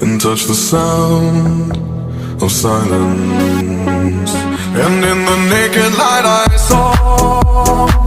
and touch the sound of silence. And in the naked light I saw